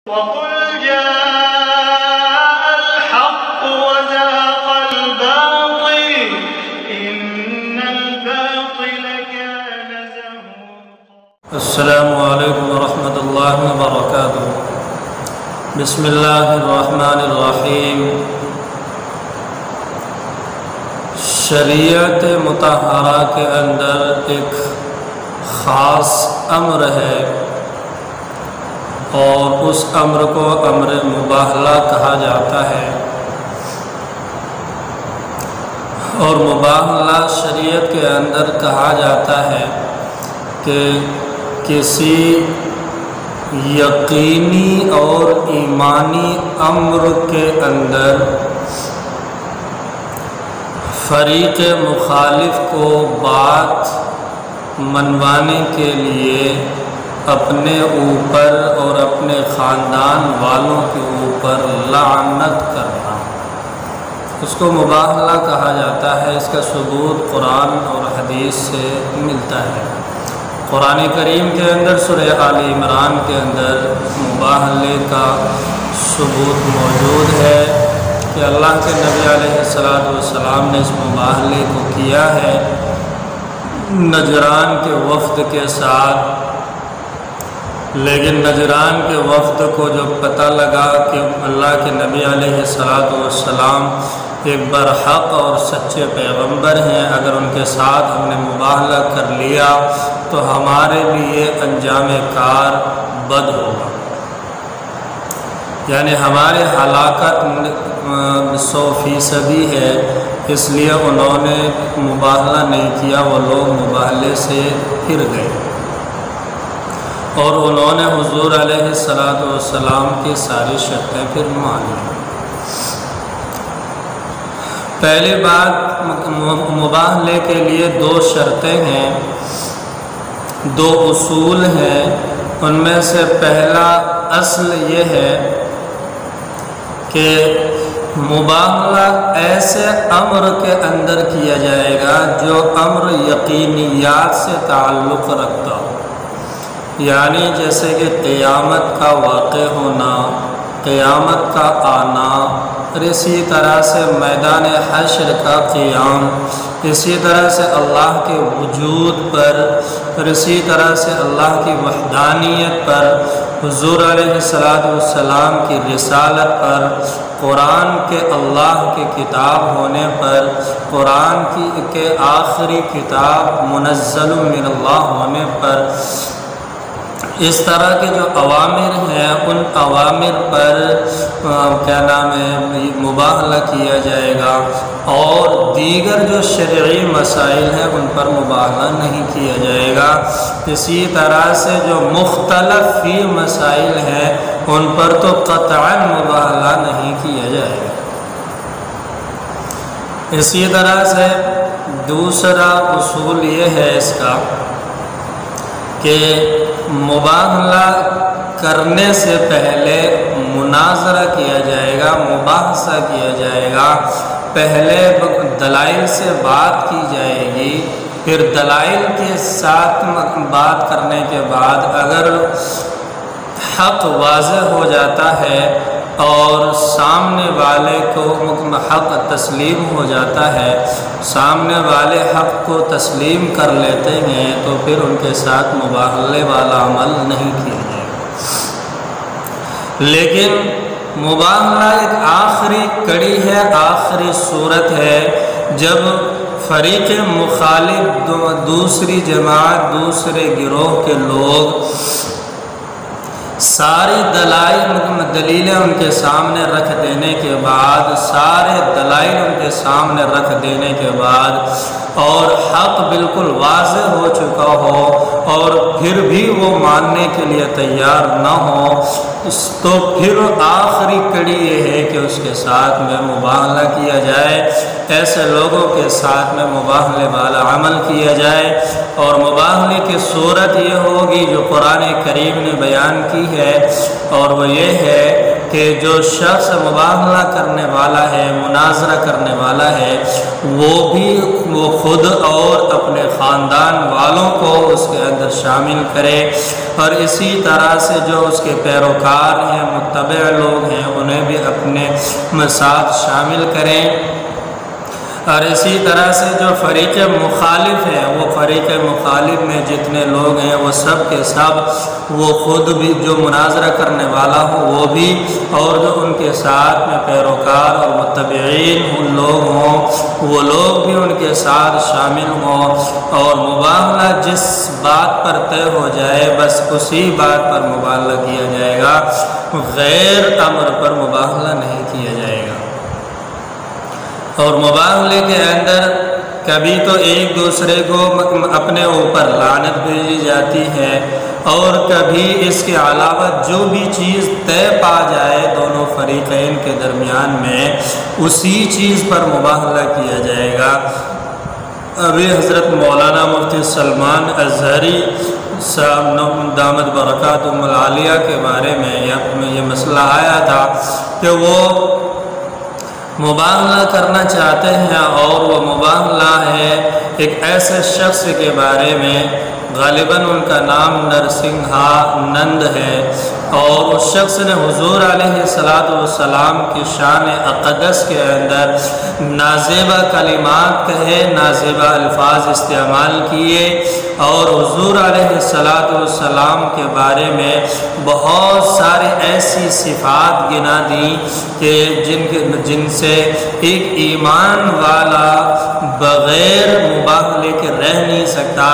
وَقُلْ جَاءَ الْحَقُّ وَزَهَقَ الْبَاطِلُ إِنَّ الْبَاطِلَ كَانَ زَهُوقًا۔ السلام علیکم ورحمۃ اللہ وبرکاتہ۔ بسم اللہ الرحمن الرحیم۔ شریعت مطہرہ کے اندر ایک خاص امر ہے اور اس امر کو امر مباہلہ کہا جاتا ہے، اور مباہلہ شریعت کے اندر کہا جاتا ہے کہ کسی یقینی اور ایمانی امر کے اندر فریق مخالف کو بات منوانے کے لیے اپنے اوپر اور اپنے خاندان والوں کے اوپر لعنت کرنا، اس کو مباہلہ کہا جاتا ہے۔ اس کا ثبوت قرآن اور حدیث سے ملتا ہے۔ قرآن کریم کے اندر سورہ آل عمران کے اندر مباہلے کا ثبوت موجود ہے کہ اللہ کے نبی علیہ السلام نے اس مباہلے کو کیا ہے نجران کے وفد کے ساتھ، لیکن نجران کے وفد کو جو پتہ لگا کہ اللہ کے نبی علیہ السلام ایک برحق اور سچے پیغمبر ہیں، اگر ان کے ساتھ ہم نے مباہلہ کر لیا تو ہمارے لیے انجام کار بد ہوگا، یعنی ہمارے ہلاکت 100% ہے۔ اس لیے انہوں نے مباہلہ نہیں کیا، وہ لوگ مباہلے سے پھر گئے اور انہوں نے حضور علیہ السلام کی ساری شرطیں پھر مان لیں۔ پہلی بات، مباہلے کے لیے 2 شرطیں ہیں، 2 اصول ہیں۔ ان میں سے پہلا اصل یہ ہے کہ مباہلہ ایسے امر کے اندر کیا جائے گا جو امر یقینیات سے تعلق رکھتا ہو، یعنی جیسے کہ قیامت کا واقع ہونا، قیامت کا آنا، اور اسی طرح سے میدان حشر کا قیام، اسی طرح سے اللہ کے وجود پر، اور اسی طرح سے اللہ کی وحدانیت پر، حضور علیہ السلام کی رسالت پر، قرآن کے اللہ کی کتاب ہونے پر، قرآن کے آخری کتاب منزل من اللہ ہونے پر، اس طرح کے جو اوامر ہیں ان اوامر پر مباہلہ کیا جائے گا، اور دیگر جو شرعی مسائل ہیں ان پر مباہلہ نہیں کیا جائے گا۔ اسی طرح سے جو مختلف فی مسائل ہیں ان پر تو قطعاً مباہلہ نہیں کیا جائے گا۔ اسی طرح سے دوسرا اصول یہ ہے اس کا کہ مباہلہ کرنے سے پہلے مناظرہ کیا جائے گا، مباحثہ کیا جائے گا۔ پہلے دلائل سے بات کی جائے گی، پھر دلائل کے ساتھ بات کرنے کے بعد اگر حق واضح ہو جاتا ہے اور سامنے والے کو حق تسلیم ہو جاتا ہے، سامنے والے حق کو تسلیم کر لیتے ہیں، تو پھر ان کے ساتھ مباہلے والا عمل نہیں کیا جائے گا۔ لیکن مباہلہ ایک آخری کڑی ہے، آخری صورت ہے، جب فریق مخالف دوسری جماعت، دوسرے گروہ کے لوگ ساری دلیلیں ان کے سامنے رکھ دینے کے بعد، سارے دلائل ان کے سامنے رکھ دینے کے بعد، اور حق بالکل واضح ہو چکا ہو اور پھر بھی وہ ماننے کے لیے تیار نہ ہو، تو پھر آخری کڑی یہ ہے کہ اس کے ساتھ میں مباہلہ کیا جائے، ایسے لوگوں کے ساتھ میں مباہلے والا عمل کیا جائے۔ اور مباہلے کی صورت یہ ہوگی جو قرآن کریم نے بیان کی ہے، اور وہ یہ ہے کہ جو شخص مباہلہ کرنے والا ہے، مناظرہ کرنے والا ہے، وہ خود اور اپنے خاندان والوں کو اس کے اندر شامل کرے، اور اسی طرح سے جو اس کے پیروکار ہیں، متبع لوگ ہیں، انہیں بھی اپنے ساتھ شامل کریں۔ اور اسی طرح سے جو فریق مخالف ہے، وہ فریق مخالف میں جتنے لوگ ہیں وہ سب کے سب وہ خود بھی جو مناظرہ کرنے والا ہو وہ بھی، اور جو ان کے ساتھ میں پیروکار اور متبعین لوگ ہوں وہ لوگ بھی ان کے ساتھ شامل ہوں، اور مباہلہ جس بات پر طے ہو جائے بس اسی بات پر مباہلہ کیا جائے گا، غیر امر پر مباہلہ نہیں کیا جائے گا۔ اور مباہلے کے اندر کبھی تو ایک دوسرے کو اپنے اوپر لعنت بھیجی جاتی ہے، اور کبھی اس کے علاوہ جو بھی چیز طے پا جائے دونوں فریقین کے درمیان میں اسی چیز پر مباہلہ کیا جائے گا۔ ابھی حضرت مولانا مفتی سلمان ازہری صاحب دامت برکاتہم العالیہ کے بارے میں یہ مسئلہ آیا تھا کہ وہ مباہلہ کرنا چاہتے ہیں، اور وہ مباہلہ ہے ایک ایسے شخص کے بارے میں، غالباً ان کا نام نرسنگھا نند ہے، اور اس شخص نے حضور علیہ السلام کی شان اقدس کے اندر نازیبہ کلمات کہے، نازیبہ الفاظ استعمال کیے، اور حضور علیہ السلام کے بارے میں بہت سارے ایسی صفات گنا دی کہ جن سے ایک ایمان والا بغیر مباہلے کے رہ نہیں سکتا،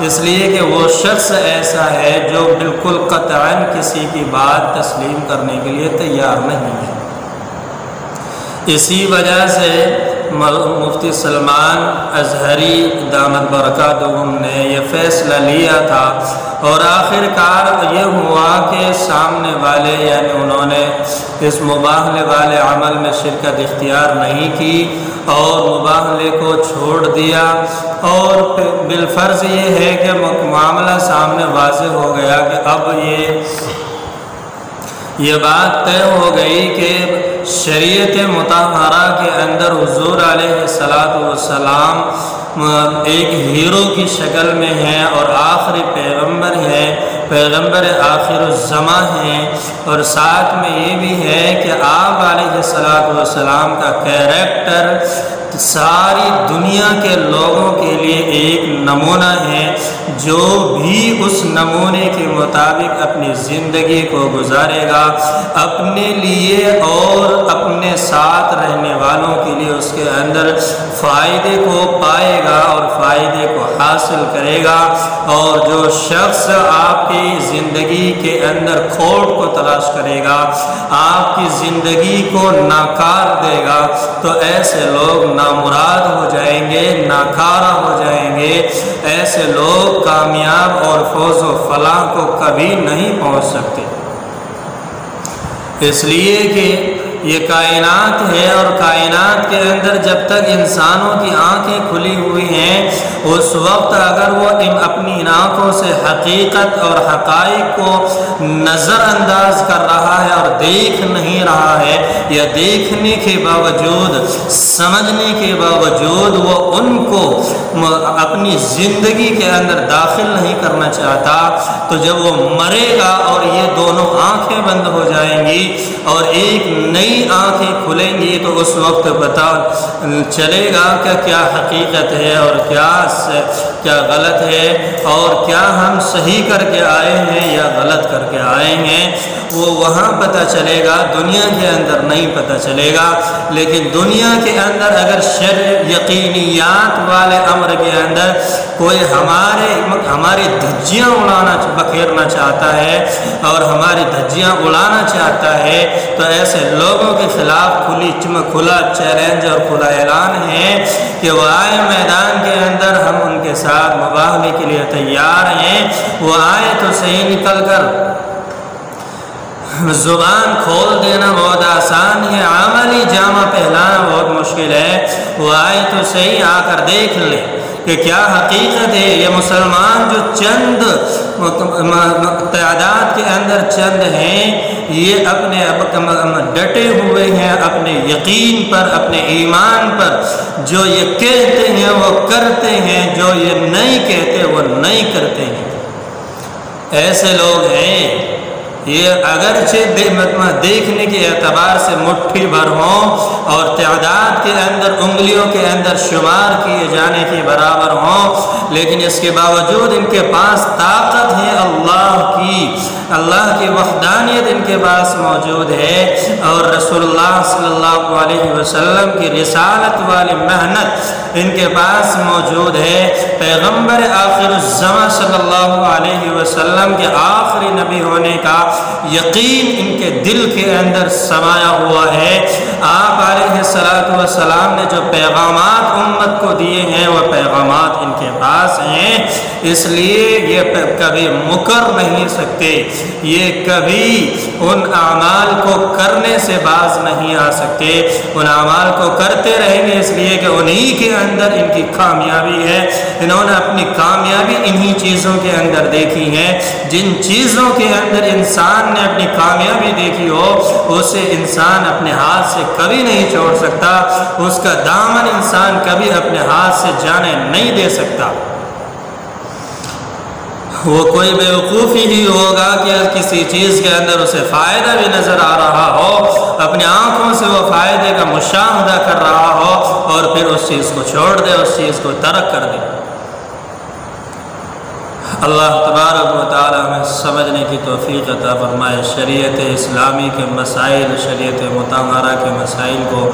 اس لیے کہ وہ شخص ایسا ہے جو بالکل قطعاً کسی کی بات تسلیم کرنے کے لیے تیار نہیں ہے۔ اسی وجہ سے مفتی سلمان ازہری دامت برکاتہم نے یہ فیصلہ لیا تھا، اور آخر کار یہ ہوا کہ سامنے والے یعنی انہوں نے اس مباہلے والے عمل میں شرکت اختیار نہیں کی اور مباہلے کو چھوڑ دیا، اور بالفرض یہ ہے کہ معاملہ سامنے واضح ہو گیا کہ اب یہ بات طے ہو گئی کہ شریعت مطہرہ کے اندر حضور علیہ السلام ایک ہیرو کی شکل میں ہیں اور آخری پیغمبر ہیں، پیغمبر آخر الزماں ہیں، اور ساتھ میں یہ بھی ہے کہ آپ علیہ السلام کا کیریکٹر ساری دنیا کے لوگوں کے لیے ایک نمونہ ہے، جو بھی اس نمونے کے مطابق اپنی زندگی کو گزارے گا، اپنے لیے اور اپنے ساتھ رہنے والوں کے لیے اس کے اندر فائدے کو پائے گا اور فائدے کو حاصل کرے گا، اور جو شخص آپ کی زندگی کے اندر کھوٹ کو تلاش کرے گا، آپ کی زندگی کو ناکار دے گا، تو ایسے لوگ نامراد ہو جائیں گے، ناکارہ ہو جائیں گے، ایسے لوگ کامیاب اور فوز و فلاح کو کبھی نہیں پہنچ سکتے۔ اس لیے کہ یہ کائنات ہے، اور کائنات کے اندر جب تک انسانوں کی آنکھیں کھلی ہوئی ہیں اس وقت اگر وہ اپنی آنکھوں سے حقیقت اور حقائق کو نظر انداز کر رہا ہے اور دیکھ نہیں رہا ہے، یا دیکھنے کے باوجود سمجھنے کے باوجود وہ ان کو اپنی زندگی کے اندر داخل نہیں کرنا چاہتا، تو جب وہ مرے گا اور یہ دونوں آنکھیں بند ہو جائیں گی اور ایک نئی آنکھیں کھلیں گی، تو اس وقت پتہ چلے گا کہ کیا حقیقت ہے اور کیا غلط ہے، اور کیا ہم صحیح کر کے آئے ہیں یا غلط کر کے آئے ہیں، وہ وہاں پتہ چلے گا، دنیا کے اندر نہیں پتہ چلے گا۔ لیکن دنیا کے اندر اگر یقینیات والے امر کے اندر کوئی ہماری دھجیاں بکھیرنا چاہتا ہے اور ہماری دھجیاں اڑانا چاہتا ہے، تو ایسے لوگوں کے خلاف کھلا چیلنج اور کھلا اعلان ہے کہ وہ آئے میدان کے اندر، ہم ان کے ساتھ مباہلے کے لیے تیار ہیں، وہ آئے تو صحیح نکل کر زبان کھول دینا بہت آسان ہے، عملی جامہ پہنانا بہت مشکل ہے۔ وہ آئے تو صحیح، آ کر دیکھ لیں کہ کیا حقیقت ہے۔ یہ مسلمان جو چند تعداد کے اندر چند ہیں، یہ اپنے ڈٹے ہوئے ہیں اپنے یقین پر، اپنے ایمان پر۔ جو یہ کہتے ہیں وہ کرتے ہیں، جو یہ نہیں کہتے وہ نہیں کرتے ہیں۔ ایسے لوگ ہیں، یہ اگرچہ دیکھنے کے اعتبار سے مٹھی بھر ہوں اور تعداد کے اندر انگلیوں کے اندر شمار کیے جانے کے برابر ہوں، لیکن اس کے باوجود ان کے پاس طاقت ہے اللہ کی وحدانیت ان کے پاس موجود ہے، اور رسول اللہ صلی اللہ علیہ وسلم کی رسالت والی محنت ان کے پاس موجود ہے۔ پیغمبر آخر الزمان صلی اللہ علیہ وسلم کے آخری نبی ہونے کا یقین ان کے دل کے اندر سمایا ہوا ہے۔ آپ علیہ السلام نے جو پیغامات امت کو دیے ہیں وہ پیغامات ان کے پاس ہیں، اس لیے یہ کبھی مکر نہیں سکتے، یہ کبھی ان اعمال کو کرنے سے باز نہیں آ سکتے، ان اعمال کو کرتے رہیں گے، اس لیے کہ انہی کے اندر ان کی کامیابی ہے۔ انہوں نے اپنی کامیابی انہی چیزوں کے اندر دیکھی ہے۔ جن چیزوں کے اندر انسان نے اپنی کامیابی دیکھی ہو، اسے انسان اپنے ہاتھ سے کبھی نہیں چھوڑ سکتا، اس کا دامن انسان کبھی اپنے ہاتھ سے جانے نہیں دے سکتا۔ وہ کوئی بیوقوفی ہی ہوگا کہ کسی چیز کے اندر اسے فائدہ بھی نظر آ رہا ہو، اپنے آنکھوں سے وہ فائدے کا مشاہدہ کر رہا ہو اور پھر اس چیز کو چھوڑ دے، اس چیز کو ترک کر دے۔ اللہ تبارک و تعالی ہمیں سمجھنے کی توفیق عطا فرمائے، شریعت اسلامی کے مسائل، شریعت مطہرہ کے مسائل کو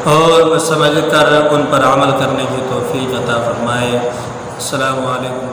اور سمجھ کر ان پر عمل کرنے کی توفیق عطا فرمائے۔ السلام علیکم۔